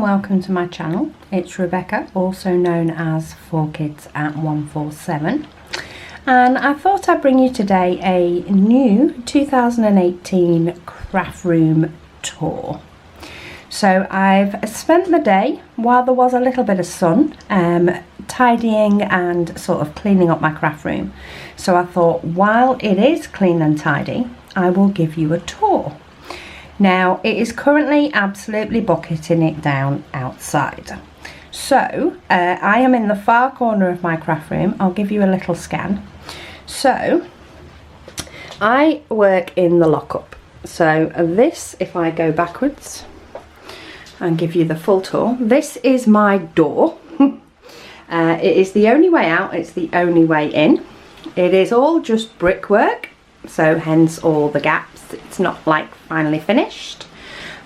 and welcome to my channel. It's Rebecca, also known as 4kidsat147, and I thought I'd bring you today a new 2018 craft room tour. So I've spent the day, while there was a little bit of sun, tidying and sort of cleaning up my craft room. So I thought, while it is clean and tidy, I will give you a tour. Now, it is currently absolutely bucketing it down outside. So, I am in the far corner of my craft room. I'll give you a little scan. So, I work in the lockup. So, this, if I go backwards and give you the full tour, this is my door. It is the only way out, it's the only way in. It is all just brickwork, so hence all the gaps. It's not like finally finished.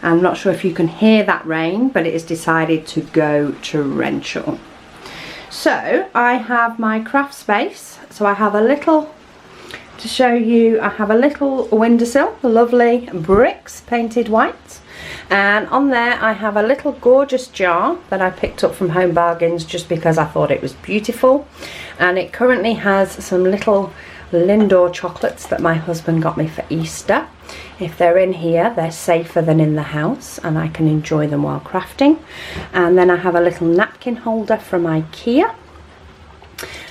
I'm not sure if you can hear that rain, but it has decided to go torrential. So I have my craft space. So I have a little, to show you, I have a little windowsill, lovely bricks painted white. And on there I have a little gorgeous jar that I picked up from Home Bargains just because I thought it was beautiful. And it currently has some little Lindor chocolates that my husband got me for Easter. If they're in here, they're safer than in the house, and I can enjoy them while crafting. And then I have a little napkin holder from IKEA,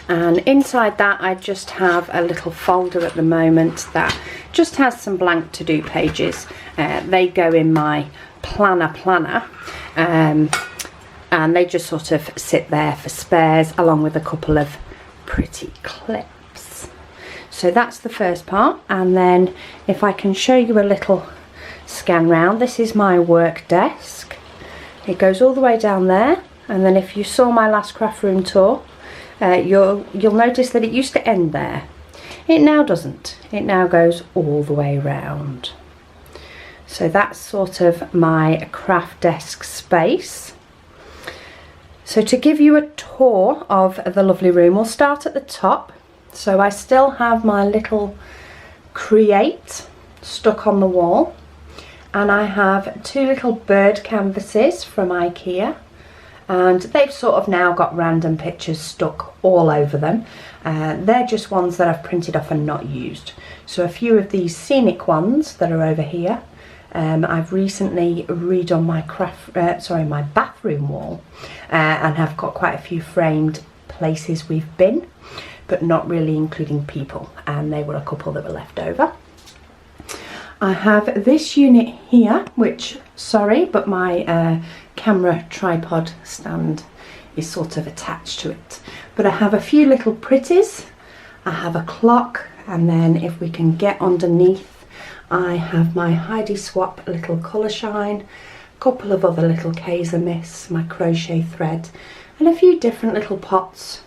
and inside that I just have a little folder at the moment that just has some blank to-do pages. They go in my planner, and they just sort of sit there for spares, along with a couple of pretty clips. So that's the first part, and then if I can show you a little scan round, this is my work desk. It goes all the way down there, and then if you saw my last craft room tour, you'll notice that it used to end there. It now doesn't. It now goes all the way round. So that's sort of my craft desk space. So to give you a tour of the lovely room, we'll start at the top. So I still have my little create stuck on the wall, and I have two little bird canvases from IKEA, and they've sort of now got random pictures stuck all over them. They're just ones that I've printed off and not used. So a few of these scenic ones that are over here, I've recently redone my my bathroom wall, and have got quite a few framed places we've been, but not really including people, and they were a couple that were left over. I have this unit here, which, sorry, but my camera tripod stand is sort of attached to it. But I have a few little pretties, I have a clock, and then if we can get underneath, I have my Heidi Swap little colour shine, a couple of other little Kaiser Miss, my crochet thread, and a few different little pots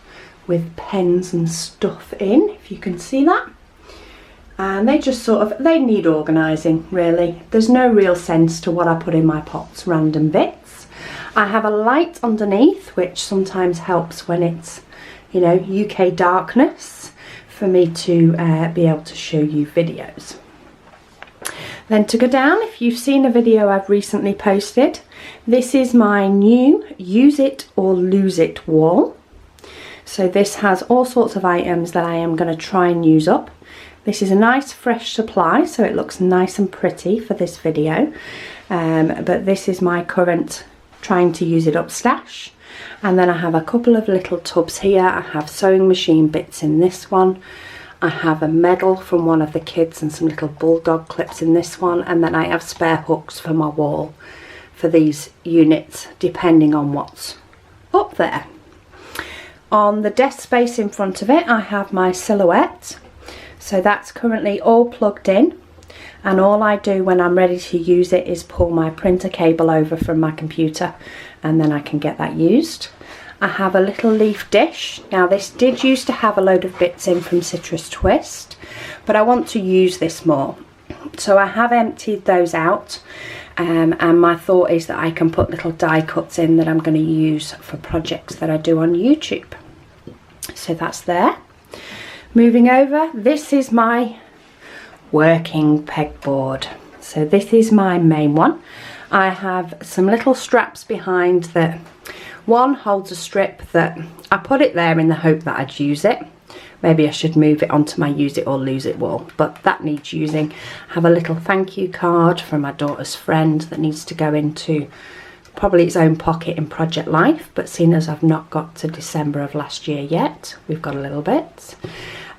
with pens and stuff in, if you can see that. And they just sort of, they need organising really. There's no real sense to what I put in my pots, random bits. I have a light underneath, which sometimes helps when it's, you know, UK darkness, for me to be able to show you videos. Then to go down, if you've seen a video I've recently posted, this is my new Use It or Lose It wall. So this has all sorts of items that I am going to try and use up. This is a nice fresh supply, so it looks nice and pretty for this video. But this is my current trying to use it up stash. And then I have a couple of little tubs here. I have sewing machine bits in this one. I have a medal from one of the kids and some little bulldog clips in this one. And then I have spare hooks for my wall for these units, depending on what's up there. On the desk space in front of it, I have my silhouette. So that's currently all plugged in, and all I do when I'm ready to use it is pull my printer cable over from my computer, and then I can get that used. I have a little leaf dish. Now this did used to have a load of bits in from Citrus Twist, but I want to use this more. So I have emptied those out, and my thought is that I can put little die cuts in that I'm going to use for projects that I do on YouTube. So that's there. Moving over, this is my working pegboard. So this is my main one. I have some little straps behind that. One holds a strip that I put it there in the hope that I'd use it. Maybe I should move it onto my use it or lose it wall, but that needs using. I have a little thank you card from my daughter's friend that needs to go into probably its own pocket in Project Life, but seeing as I've not got to December of last year yet, we've got a little bit.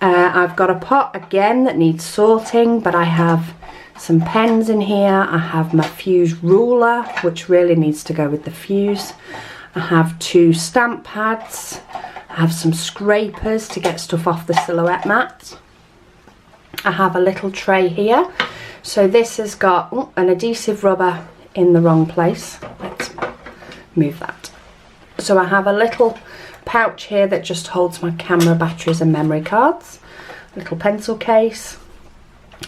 I've got a pot again that needs sorting, but I have some pens in here. I have my fuse ruler, which really needs to go with the fuse. I have 2 stamp pads. I have some scrapers to get stuff off the silhouette mat. I have a little tray here. So this has got an adhesive rubber in the wrong place. Let's move that. So I have a little pouch here that just holds my camera batteries and memory cards. A little pencil case.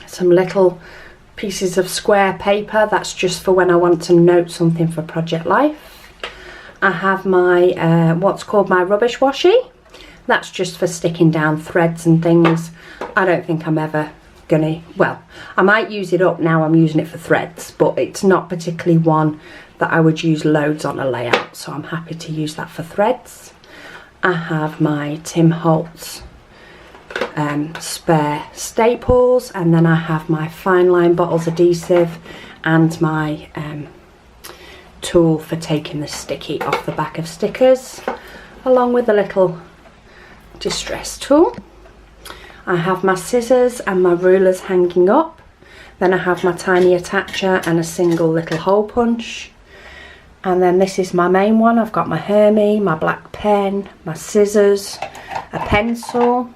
Some little pieces of square paper. That's just for when I want to note something for Project Life. I have my what's called my rubbish washi. That's just for sticking down threads and things. I don't think I'm ever gonna, well, I might use it up now. I'm using it for threads, but it's not particularly one that I would use loads on a layout, so I'm happy to use that for threads. I have my Tim Holtz spare staples, and then I have my fine line bottles adhesive and my tool for taking the sticky off the back of stickers, along with a little distress tool. I have my scissors and my rulers hanging up. Then I have my tiny attacher and a single little hole punch. And then this is my main one. I've got my Hermie, my black pen, my scissors, a pencil.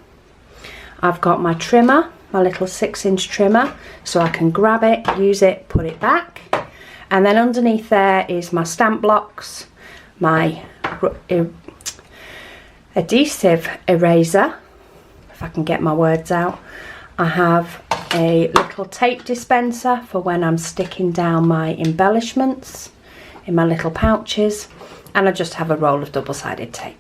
I've got my trimmer, my little 6-inch trimmer, so I can grab it, use it, put it back. And then underneath there is my stamp blocks, my adhesive eraser, if I can get my words out. I have a little tape dispenser for when I'm sticking down my embellishments in my little pouches, and I just have a roll of double-sided tape.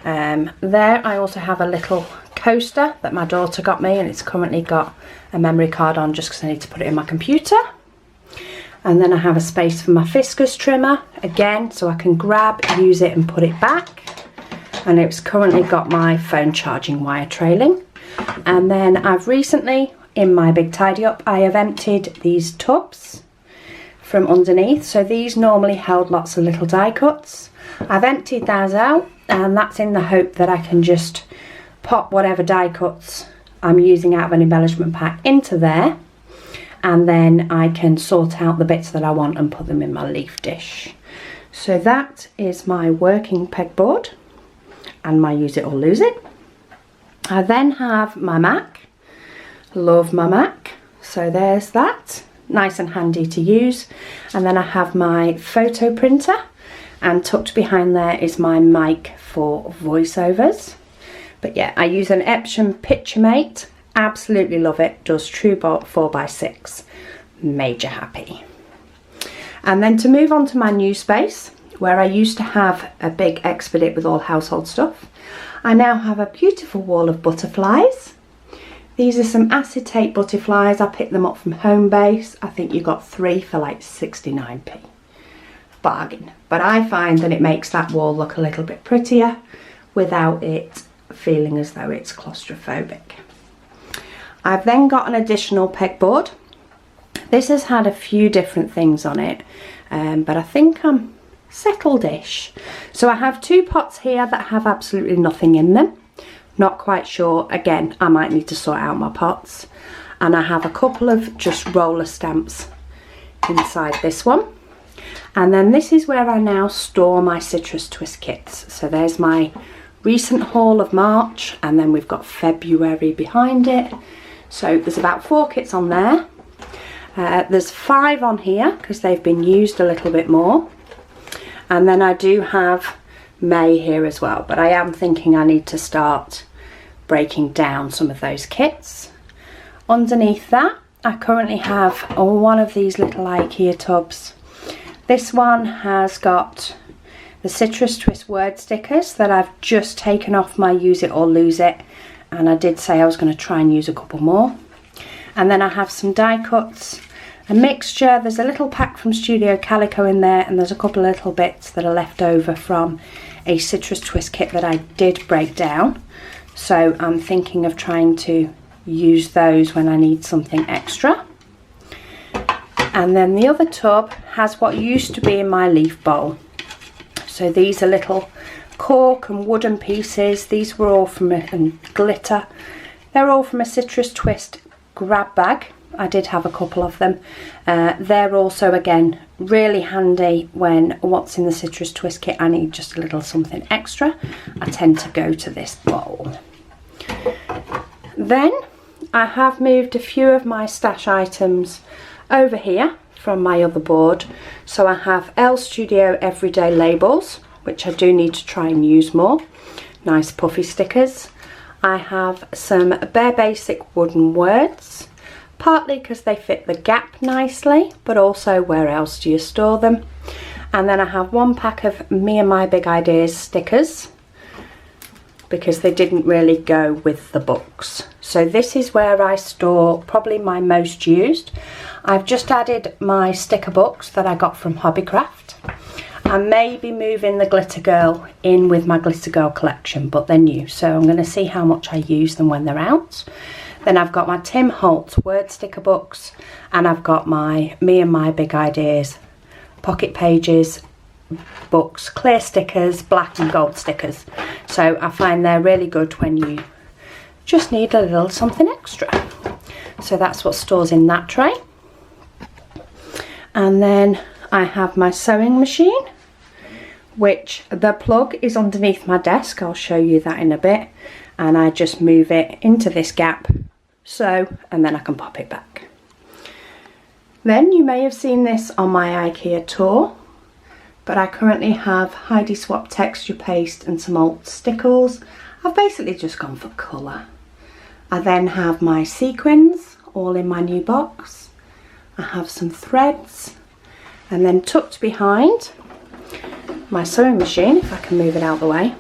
There I also have a little coaster that my daughter got me, and it's currently got a memory card on just because I need to put it in my computer. And then I have a space for my Fiskus trimmer, again, so I can grab, use it and put it back. And it's currently got my phone charging wire trailing. And then I've recently, in my big tidy up, I have emptied these tubs from underneath. So these normally held lots of little die cuts. I've emptied those out, and that's in the hope that I can just pop whatever die cuts I'm using out of an embellishment pack into there. And then I can sort out the bits that I want and put them in my leaf dish. So that is my working pegboard and my use it or lose it. I then have my Mac. Love my Mac. So there's that. Nice and handy to use. And then I have my photo printer, and tucked behind there is my mic for voiceovers. But yeah, I use an Epson PictureMate. Absolutely love it. Does true 4x6. Major happy. And then to move on to my new space, where I used to have a big expedite with all household stuff, I now have a beautiful wall of butterflies. These are some acetate butterflies. I picked them up from Homebase. I think you got 3 for like 69p. Bargain. But I find that it makes that wall look a little bit prettier without it feeling as though it's claustrophobic. I've then got an additional pegboard. This has had a few different things on it, but I think I'm settled-ish. So I have 2 pots here that have absolutely nothing in them. Not quite sure. Again, I might need to sort out my pots. And I have a couple of just roller stamps inside this one. And then this is where I now store my citrus twist kits. So there's my recent haul of March, and then we've got February behind it. So there's about 4 kits on there. There's 5 on here because they've been used a little bit more. And then I do have May here as well, but I am thinking I need to start breaking down some of those kits. Underneath that, I currently have one of these little IKEA tubs. This one has got the citrus twist word stickers that I've just taken off my use it or lose it. And I did say I was going to try and use a couple more. And then I have some die cuts a mixture. There's a little pack from Studio Calico in there, and there's a couple of little bits that are left over from a citrus twist kit that I did break down. So I'm thinking of trying to use those when I need something extra. And then the other tub has what used to be in my leaf bowl. So these are little cork and wooden pieces. These were all from and glitter. They're all from a citrus twist grab bag. I did have a couple of them. They're also, again, really handy when what's in the citrus twist kit I need just a little something extra. I tend to go to this bowl. Then I have moved a few of my stash items over here from my other board. So I have Elle Studio Everyday labels, which I do need to try and use more. Nice puffy stickers. I have some Bare Basic wooden words, partly because they fit the gap nicely, but also where else do you store them? And then I have one pack of Me and My Big Ideas stickers, because they didn't really go with the books. So this is where I store probably my most used. I've just added my sticker books that I got from Hobbycraft. I may be moving the Glitter Girl in with my Glitter Girl collection, but they're new, so I'm going to see how much I use them when they're out. Then I've got my Tim Holtz word sticker books, and I've got my Me and My Big Ideas pocket pages books, clear stickers, black and gold stickers. So I find they're really good when you just need a little something extra. So that's what stores in that tray. And then I have my sewing machine, which the plug is underneath my desk. I'll show you that in a bit. And I just move it into this gap, and then I can pop it back. Then you may have seen this on my IKEA tour, but I currently have Heidi Swap texture paste and some old stickles. I've basically just gone for colour. I then have my sequins all in my new box. I have some threads, and then tucked behind my sewing machine, if I can move it out of the way,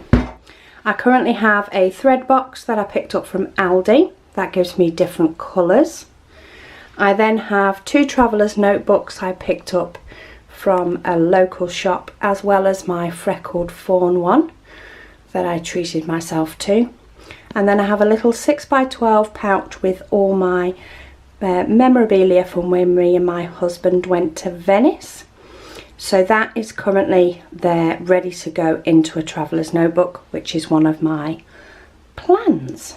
I currently have a thread box that I picked up from Aldi. That gives me different colours. I then have two Traveller's notebooks I picked up from a local shop, as well as my freckled fawn one that I treated myself to. And then I have a little 6x12 pouch with all my memorabilia from when me and my husband went to Venice. So that is currently there, ready to go into a traveller's notebook, which is one of my plans.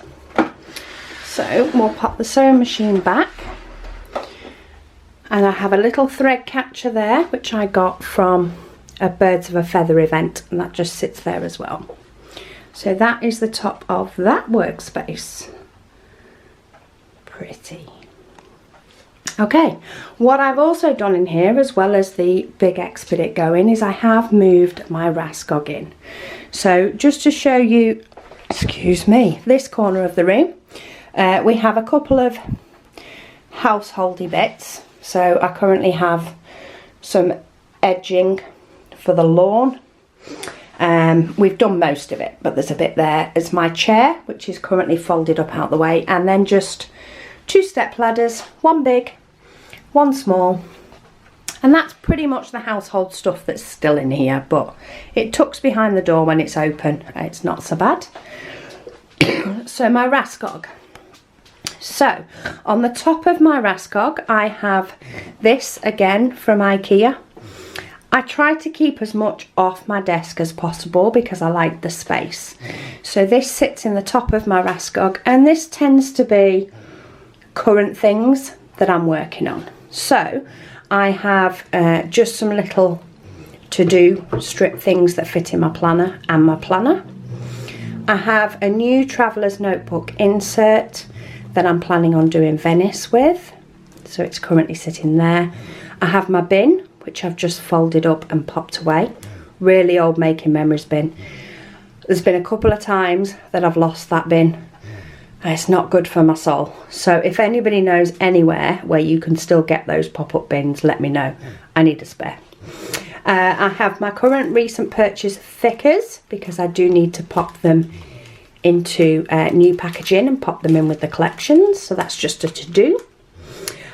So we'll pop the sewing machine back. And I have a little thread catcher there, which I got from a Birds of a Feather event, and that just sits there as well. So that is the top of that workspace. Pretty. Okay, what I've also done in here, as well as the big Expedit going, is I have moved my Raskog in. So just to show you, excuse me, this corner of the room, we have a couple of householdy bits. So I currently have some edging for the lawn. We've done most of it, but there's a bit there. It's my chair, which is currently folded up out the way, and then just two step ladders, one big, one small, and that's pretty much the household stuff that's still in here, but it tucks behind the door when it's open. It's not so bad. So my Raskog. So on the top of my Raskog, I have this again from IKEA. I try to keep as much off my desk as possible because I like the space. So this sits in the top of my Raskog, and this tends to be current things that I'm working on. So I have just some little to-do strip things that fit in my planner and my planner. I have a new Traveller's Notebook insert that I'm planning on doing Venice with, so it's currently sitting there. I have my bin, which I've just folded up and popped away. Really old Making Memories bin. There's been a couple of times that I've lost that bin. It's not good for my soul. So if anybody knows anywhere where you can still get those pop-up bins, let me know. I need a spare. I have my current recent purchase thickers, because I do need to pop them into new packaging and pop them in with the collections. So that's just a to-do.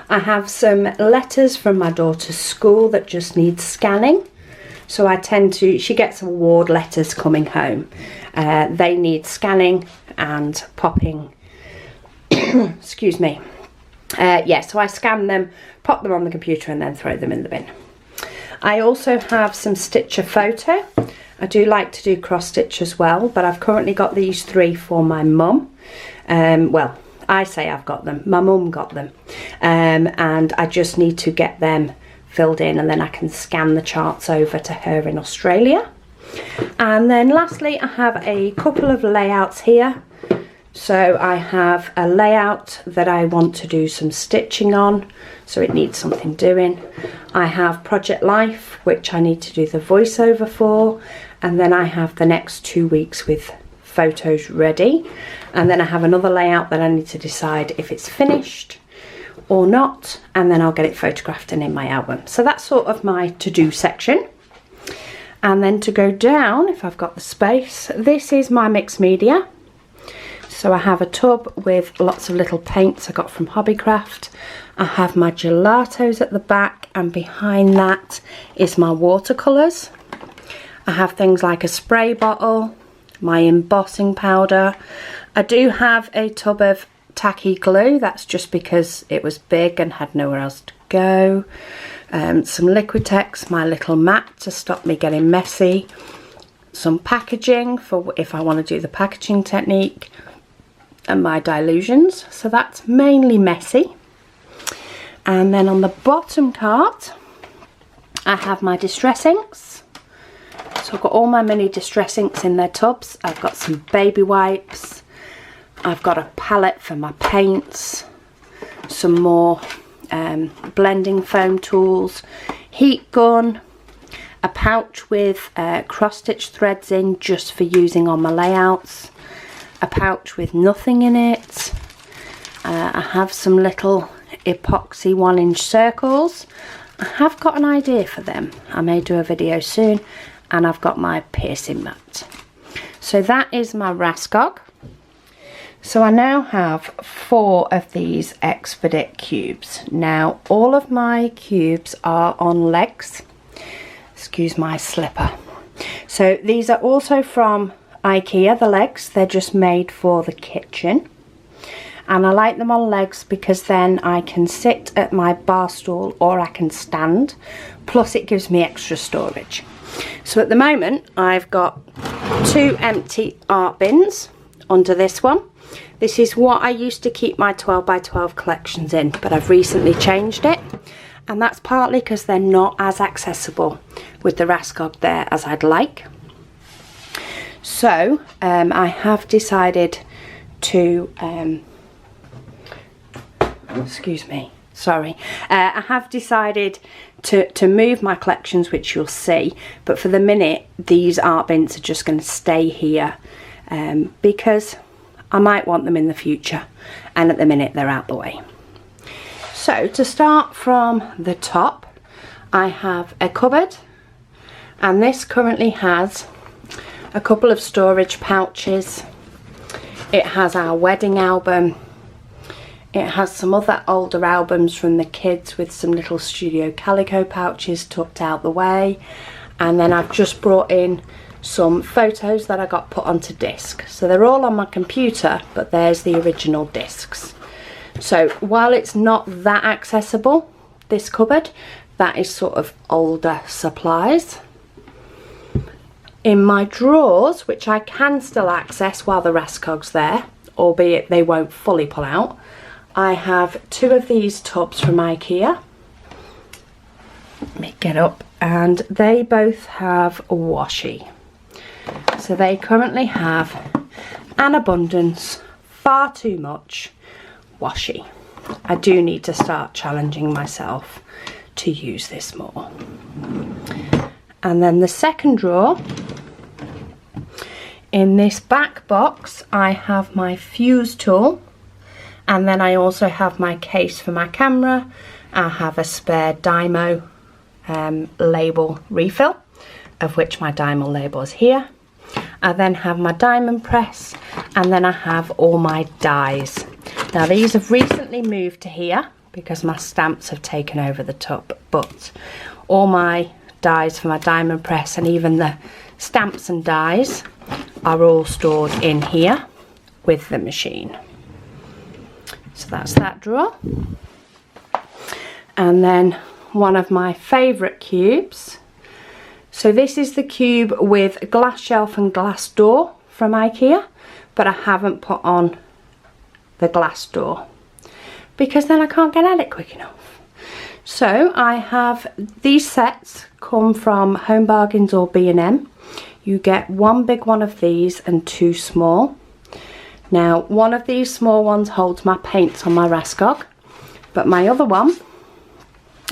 I have some letters from my daughter's school that just need scanning. So I tend to, she gets award letters coming home. They need scanning and popping, excuse me. Yeah, so I scan them, pop them on the computer and then throw them in the bin. I also have some Stitcher photo. I do like to do cross stitch as well, but I've currently got these 3 for my mum. Well, I say I've got them, my mum got them. And I just need to get them filled in and then I can scan the charts over to her in Australia. And then lastly, I have a couple of layouts here. So I have a layout that I want to do some stitching on, so it needs something doing. I have Project Life, which I need to do the voiceover for, and then I have the next 2 weeks with photos ready. And then I have another layout that I need to decide if it's finished or not, and then I'll get it photographed and in my album. So that's sort of my to-do section. And then to go down, if I've got the space, this is my mixed media. So I have a tub with lots of little paints I got from Hobbycraft. I have my gelatos at the back, and behind that is my watercolours. I have things like a spray bottle, my embossing powder. I do have a tub of tacky glue, that's just because it was big and had nowhere else to go. Some Liquitex, my little mat to stop me getting messy. Some packaging for if I want to do the packaging technique. And my dilutions, so that's mainly messy. And then on the bottom cart I have my distress inks. So I've got all my mini distress inks in their tubs. I've got some baby wipes, I've got a palette for my paints, some more blending foam tools, heat gun, a pouch with cross stitch threads in just for using on my layouts, a pouch with nothing in it. I have some little epoxy 1-inch circles. I have got an idea for them, I may do a video soon. And I've got my piercing mat. So that is my Raskog. So I now have 4 of these Expedit cubes. Now all of my cubes are on legs. Excuse my slipper. So these are also from IKEA, the legs. They're just made for the kitchen. And I like them on legs because then I can sit at my bar stool or I can stand. Plus it gives me extra storage. So at the moment I've got 2 empty art bins under this one. This is what I used to keep my 12x12 collections in, but I've recently changed it. And that's partly because they're not as accessible with the Raskog there as I'd like. So I have decided to, excuse me, sorry. I have decided to move my collections, which you'll see. But for the minute, these art bins are just going to stay here because I might want them in the future. And at the minute, they're out the way. So to start from the top, I have a cupboard. And this currently has a couple of storage pouches. It has our wedding album. It has some other older albums from the kids with some little Studio Calico pouches tucked out the way. And then I've just brought in some photos that I got put onto disc. So they're all on my computer, but there's the original discs. So while it's not that accessible, this cupboard, that is sort of older supplies. In my drawers, which I can still access while the Raskog's there, albeit they won't fully pull out, I have 2 of these tubs from IKEA. Let me get up, and they both have washi. So they currently have an abundance, far too much washi. I do need to start challenging myself to use this more. And then the second drawer, in this back box I have my fuse tool, and then I also have my case for my camera. I have a spare Dymo label refill, of which my Dymo label is here. I then have my diamond press, and then I have all my dies. Now these have recently moved to here because my stamps have taken over the tub, but all my dies for my diamond press and even the stamps and dies are all stored in here with the machine. So that's that drawer. And then one of my favourite cubes. So this is the cube with glass shelf and glass door from IKEA, but I haven't put on the glass door because then I can't get at it quick enough. So I have these sets come from Home Bargains or B&M. You get one big one of these and two small. Now, one of these small ones holds my paints on my Raskog, but my other one,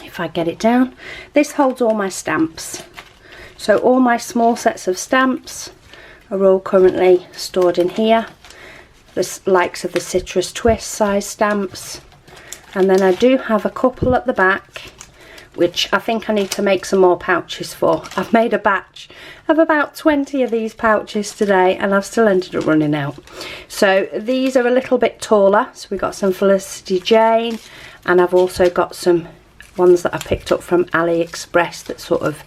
if I get it down, this holds all my stamps. So all my small sets of stamps are all currently stored in here. The likes of the citrus twist size stamps. And then I do have a couple at the back, which I think I need to make some more pouches for. I've made a batch of about 20 of these pouches today and I've still ended up running out. So these are a little bit taller. So we've got some Felicity Jane, and I've also got some ones that I picked up from AliExpress that sort of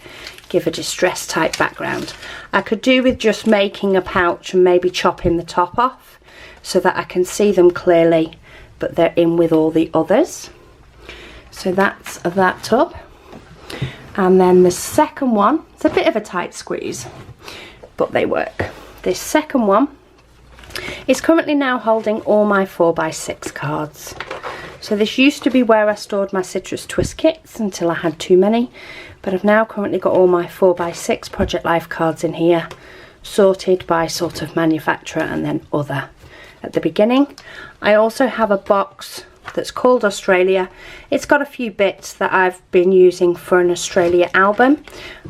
give a distress type background. I could do with just making a pouch and maybe chopping the top off so that I can see them clearly, but they're in with all the others. So that's that tub. And then the second one, it's a bit of a tight squeeze, but they work. This second one is currently now holding all my 4x6 cards. So this used to be where I stored my citrus twist kits until I had too many, but I've now currently got all my 4x6 Project Life cards in here, sorted by sort of manufacturer and then other at the beginning. I also have a box that's called Australia. It's got a few bits that I've been using for an Australia album.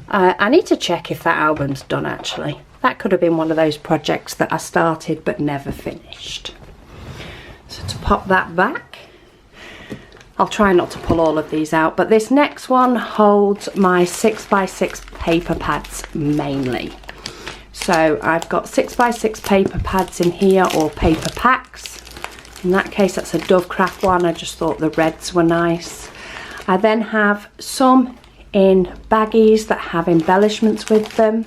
I need to check if that album's done actually. That could have been one of those projects that I started but never finished. So to pop that back, I'll try not to pull all of these out, but this next one holds my 6x6 paper pads mainly. So I've got 6x6 paper pads in here, or paper packs. In that case, that's a Dovecraft one. I just thought the reds were nice. I then have some in baggies that have embellishments with them.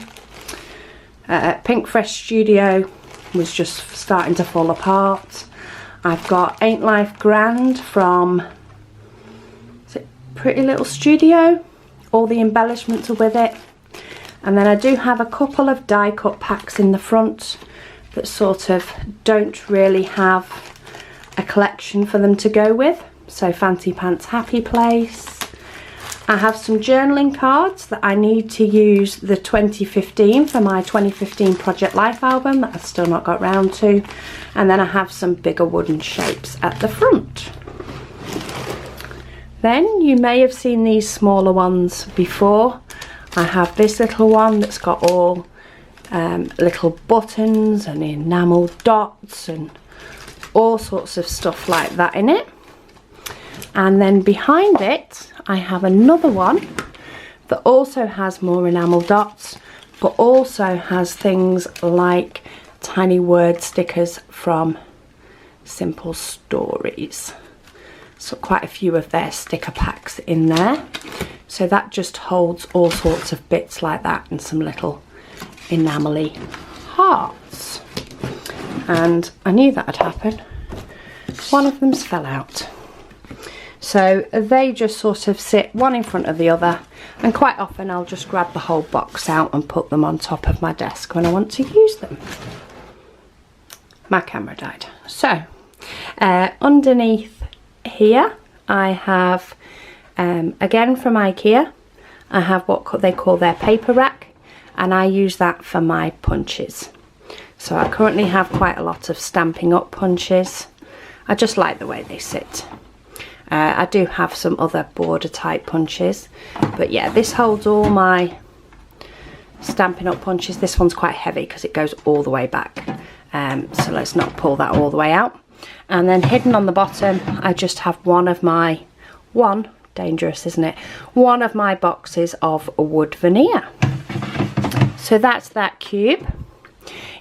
Pink Fresh Studio was just starting to fall apart. I've got Ain't Life Grand from, is it Pretty Little Studio? All the embellishments are with it. And then I do have a couple of die cut packs in the front that sort of don't really have a collection for them to go with. So Fancy Pants Happy Place. I have some journaling cards that I need to use the 2015 for my 2015 Project Life album that I've still not got round to. And then I have some bigger wooden shapes at the front. Then you may have seen these smaller ones before. I have this little one that's got all little buttons and enamel dots and all sorts of stuff like that in it. And then behind it I have another one that also has more enamel dots, but also has things like tiny word stickers from Simple Stories. So quite a few of their sticker packs in there. So that just holds all sorts of bits like that and some little enamel-y hearts. And I knew that would happen. One of them's fell out. So they just sort of sit one in front of the other, and quite often I'll just grab the whole box out and put them on top of my desk when I want to use them. My camera died. So underneath here I have, again from IKEA, I have what they call their paper rack, and I use that for my punches. So I currently have quite a lot of Stampin' Up punches. I just like the way they sit. I do have some other border type punches, but yeah, this holds all my Stampin' Up punches. This one's quite heavy because it goes all the way back, so let's not pull that all the way out. And then hidden on the bottom I just have one of my, dangerous isn't it, one of my boxes of wood veneer. So that's that cube.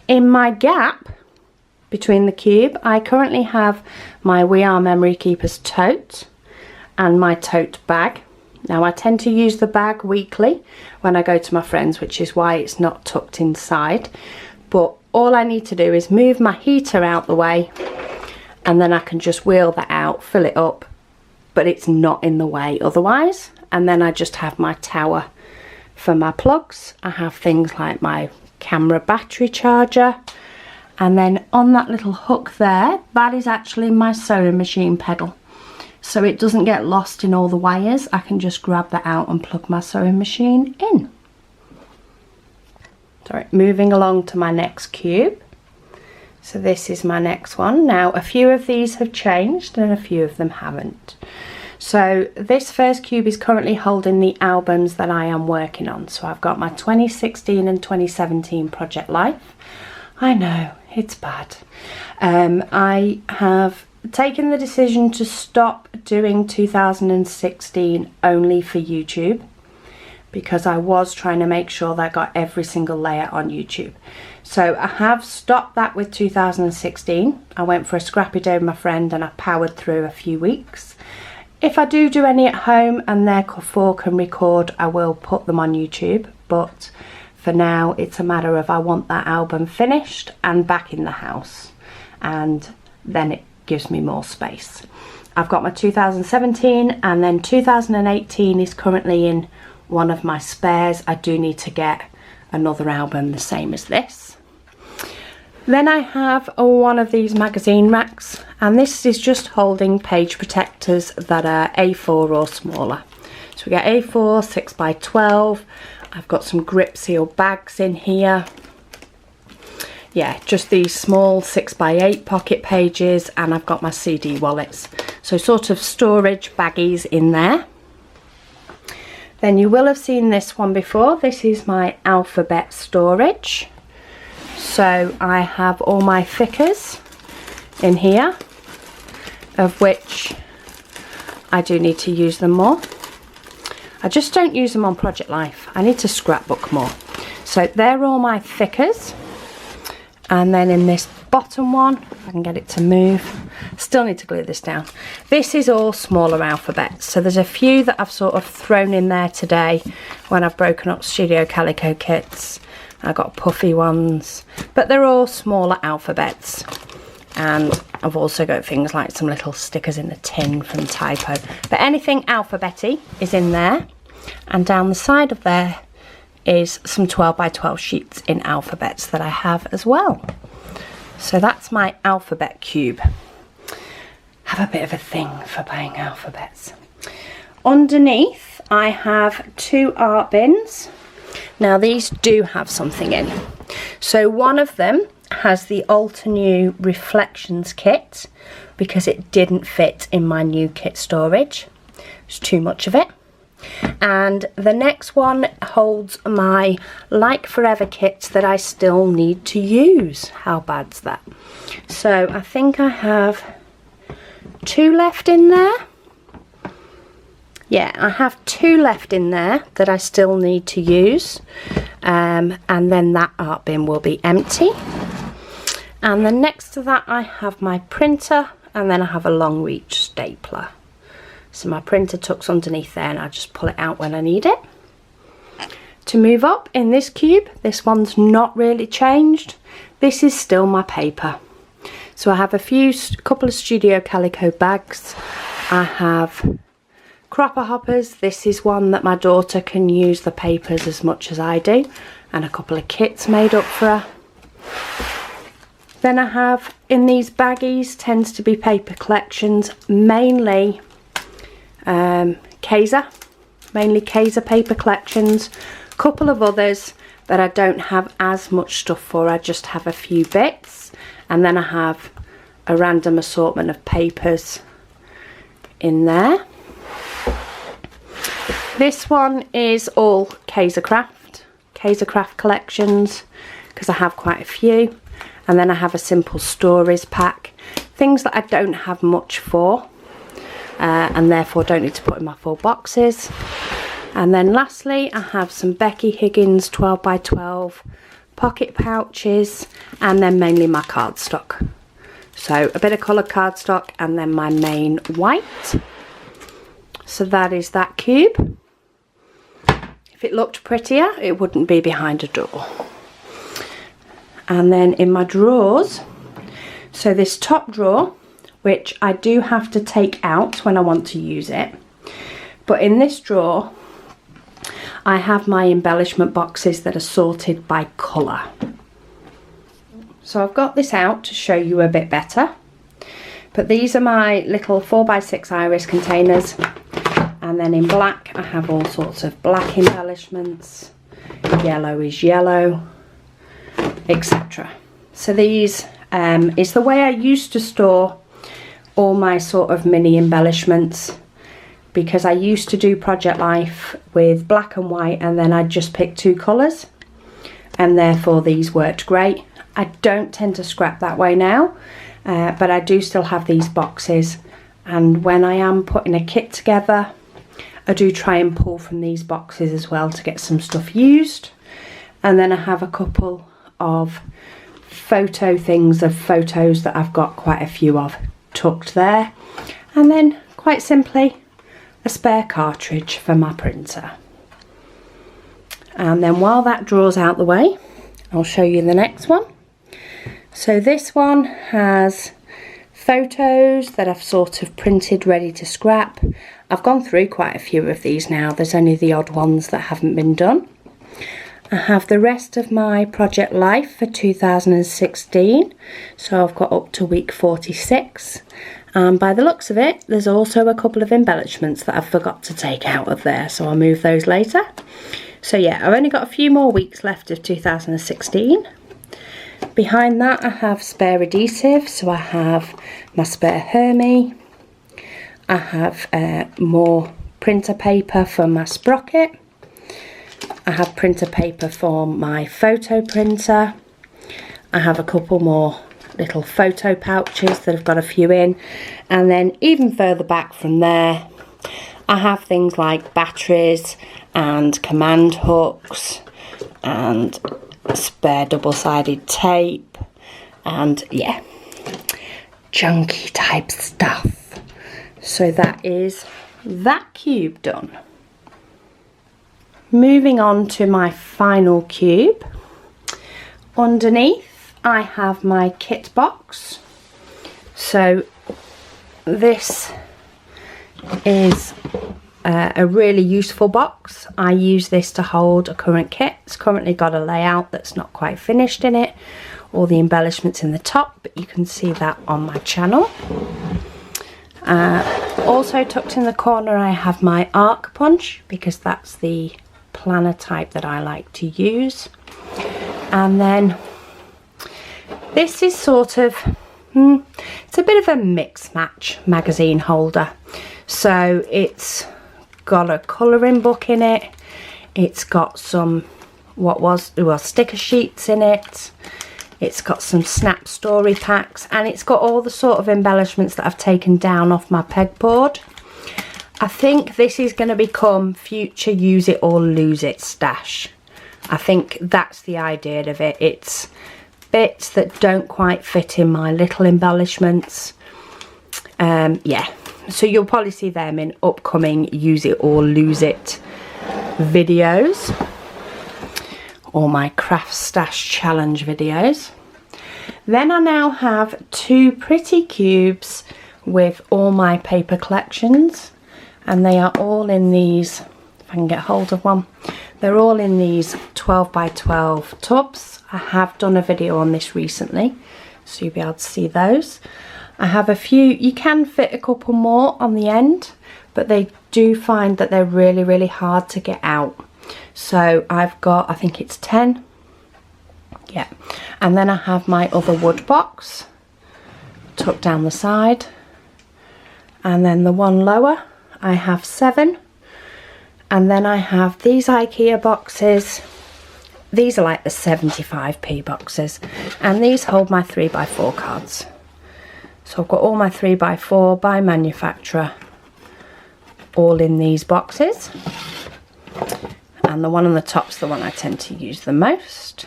In my gap between the cube, I currently have my We Are Memory Keepers tote, and my tote bag. Now I tend to use the bag weekly when I go to my friends, which is why it's not tucked inside. But all I need to do is move my heater out the way, and then I can just wheel that out, fill it up, but it's not in the way otherwise. And then I just have my tower for my plugs. I have things like my camera battery charger, and then on that little hook there, that is actually my sewing machine pedal. So it doesn't get lost in all the wires. I can just grab that out and plug my sewing machine in. Sorry, moving along to my next cube. So this is my next one. Now a few of these have changed and a few of them haven't. So this first cube is currently holding the albums that I am working on. So I've got my 2016 and 2017 Project Life. I know, it's bad. I have taken the decision to stop doing 2016 only for YouTube, because I was trying to make sure that I got every single layer on YouTube. So I have stopped that with 2016. I went for a scrappy day with my friend and I powered through a few weeks. If I do any at home and therefore can record, I will put them on YouTube. But for now, it's a matter of I want that album finished and back in the house. And then it gives me more space. I've got my 2017, and then 2018 is currently in one of my spares. I do need to get another album the same as this. Then I have one of these magazine racks, and this is just holding page protectors that are A4 or smaller. So we get A4, 6x12. I've got some grip seal bags in here. Yeah, just these small 6x8 pocket pages, and I've got my CD wallets. So sort of storage baggies in there. Then you will have seen this one before. This is my alphabet storage. So I have all my thickers in here, of which I do need to use them more. I just don't use them on Project Life. I need to scrapbook more. So they're all my thickers. And then in this bottom one, if I can get it to move, still need to glue this down. This is all smaller alphabets. So there's a few that I've sort of thrown in there today when I've broken up Studio Calico kits. I've got puffy ones, but they're all smaller alphabets. And I've also got things like some little stickers in the tin from Typo. But anything alphabety is in there. And down the side of there is some 12x12 sheets in alphabets that I have as well. So that's my alphabet cube. I have a bit of a thing for buying alphabets. Underneath I have 2 art bins. Now these do have something in. So one of them has the Altenew Reflections kit because it didn't fit in my new kit storage. There's too much of it. And the next one holds my Like Forever kits that I still need to use. How bad's that? So I think I have 2 left in there. Yeah, I have 2 left in there that I still need to use. And then that art bin will be empty. And then next to that I have my printer, and then I have a long reach stapler. So my printer tucks underneath there and I just pull it out when I need it. To move up in this cube, this one's not really changed. This is still my paper. So I have a couple of Studio Calico bags. I have cropper hoppers. This is one that my daughter can use the papers as much as I do. And a couple of kits made up for her. Then I have in these baggies, tends to be paper collections, mainly Kaiser paper collections, a couple of others that I don't have as much stuff for. I just have a few bits, and then I have a random assortment of papers in there. This one is all Kaiser Craft collections, because I have quite a few. And then I have a simple stories pack, things that I don't have much for, and therefore don't need to put in my full boxes. And then lastly, I have some Becky Higgins 12x12 pocket pouches, and then mainly my cardstock. So a bit of coloured cardstock, and then my main white. So that is that cube. If it looked prettier, it wouldn't be behind a door. And then in my drawers, so this top drawer, which I do have to take out when I want to use it, but in this drawer I have my embellishment boxes that are sorted by colour. So I've got this out to show you a bit better, but these are my little 4x6 iris containers, and then in black I have all sorts of black embellishments, yellow is yellow, etc. So these is the way I used to store all my sort of mini embellishments, because I used to do Project Life with black and white, and then I'd just pick 2 colours, and therefore these worked great. I don't tend to scrap that way now, but I do still have these boxes, and when I am putting a kit together I do try and pull from these boxes as well to get some stuff used. And then I have a couple of photo things of photos that I've got quite a few of tucked there, and then quite simply a spare cartridge for my printer. And then while that draws out the way, I'll show you the next one. So this one has photos that I've sort of printed ready to scrap. I've gone through quite a few of these now, there's only the odd ones that haven't been done. I have the rest of my Project Life for 2016, so I've got up to week 46, and by the looks of it there's also a couple of embellishments that I've forgot to take out of there, so I'll move those later. So yeah, I've only got a few more weeks left of 2016. Behind that I have spare adhesive, so I have my spare Hermie, I have more printer paper for my sprocket, I have printer paper for my photo printer, I have a couple more little photo pouches that have got a few in, and then even further back from there I have things like batteries and command hooks and spare double-sided tape and yeah, junky type stuff. So that is that cube done. Moving on to my final cube. Underneath I have my kit box. So this is a really useful box. I use this to hold a current kit. It's currently got a layout that's not quite finished in it, all the embellishments in the top, but you can see that on my channel. Also tucked in the corner I have my arc punch, because that's the planner type that I like to use. And then this is sort of it's a bit of a mix match magazine holder. So it's got a colouring book in it, it's got some sticker sheets in it, it's got some snap story packs, and it's got all the sort of embellishments that I've taken down off my pegboard. I think this is going to become future use it or lose it stash. I think that's the idea of it. It's bits that don't quite fit in my little embellishments. Yeah, so you'll probably see them in upcoming use it or lose it videos, or my craft stash challenge videos. Then I now have 2 pretty cubes with all my paper collections, and they are all in these, if I can get hold of one, they're all in these 12 by 12 tubs. I have done a video on this recently, so you'll be able to see those. I have a few, you can fit a couple more on the end, but they do find that they're really hard to get out. So I've got, I think it's 10. Yeah. And then I have my other wood box tucked down the side. And then the one lower, I have 7. And then I have these IKEA boxes. These are like the 75p boxes. And these hold my 3x4 cards. So I've got all my 3x4 by manufacturer all in these boxes. And the one on the top's the one I tend to use the most.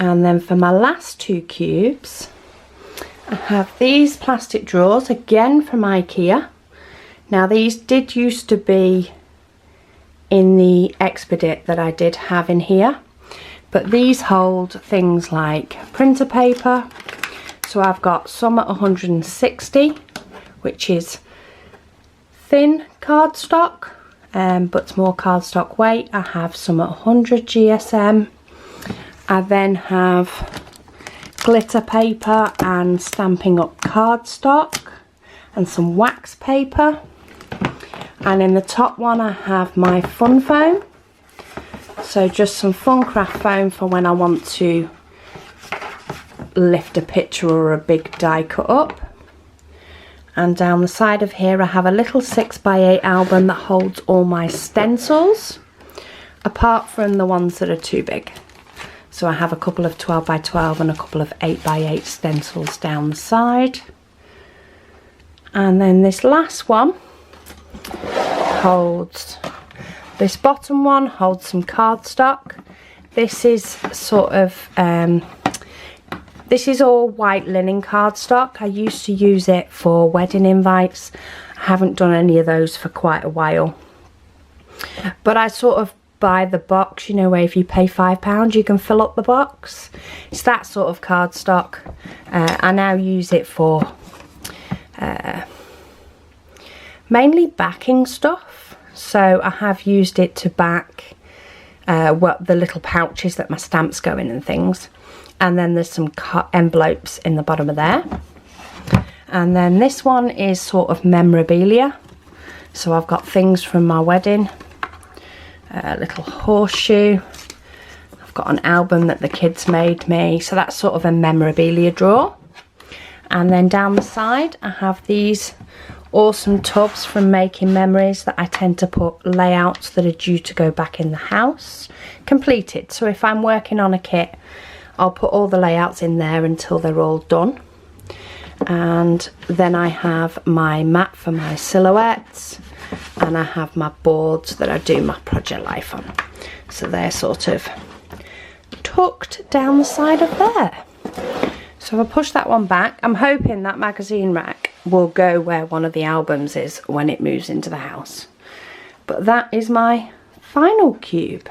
And then for my last 2 cubes, I have these plastic drawers, again from IKEA. Now these did used to be in the Expedit that I did have in here, but these hold things like printer paper. So I've got some at 160, which is thin cardstock, but it's more cardstock weight. I have some at 100 GSM. I then have glitter paper and Stampin' Up cardstock and some wax paper. And in the top one I have my fun foam. So just some fun craft foam for when I want to lift a picture or a big die cut up. And down the side of here I have a little 6x8 album that holds all my stencils, apart from the ones that are too big. So I have a couple of 12x12 and a couple of 8x8 stencils down the side. And then this last one holds, this bottom one holds some cardstock. This is sort of, this is all white linen cardstock. I used to use it for wedding invites. I haven't done any of those for quite a while. But I sort of buy the box, you know, where if you pay £5 you can fill up the box. It's that sort of cardstock. I now use it for mainly backing stuff. So I have used it to back the little pouches that my stamps go in and things. And then there's some envelopes in the bottom of there. And then this one is sort of memorabilia. So I've got things from my wedding, a little horseshoe. I've got an album that the kids made me. So that's sort of a memorabilia drawer. And then down the side I have these awesome tubs from Making Memories that I tend to put layouts that are due to go back in the house completed. So if I'm working on a kit, I'll put all the layouts in there until they're all done. And then I have my mat for my silhouettes, and I have my boards that I do my project life on. So they're sort of tucked down the side of there. So if I push that one back, I'm hoping that magazine rack will go where one of the albums is when it moves into the house. But that is my final cube.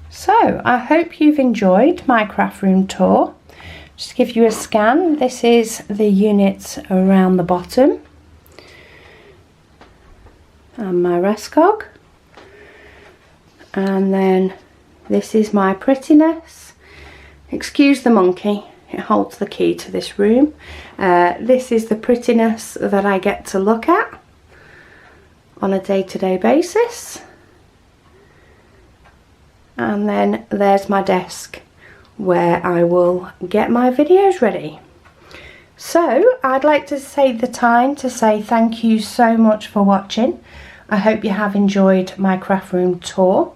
So I hope you've enjoyed my craft room tour. Just to give you a scan, this is the units around the bottom and my Rescog, and then this is my prettiness. Excuse the monkey, it holds the key to this room. This is the prettiness that I get to look at on a day-to-day basis. And then there's my desk where I will get my videos ready. So I'd like to take the time to say thank you so much for watching. I hope you have enjoyed my craft room tour.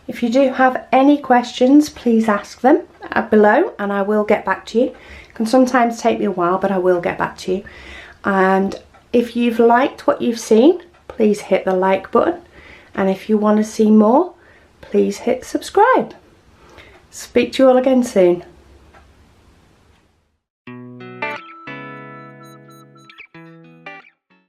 If you do have any questions, please ask them below and I will get back to you. It can sometimes take me a while, but I will get back to you. And if you've liked what you've seen, please hit the like button. And if you want to see more, please hit subscribe. Speak to you all again soon.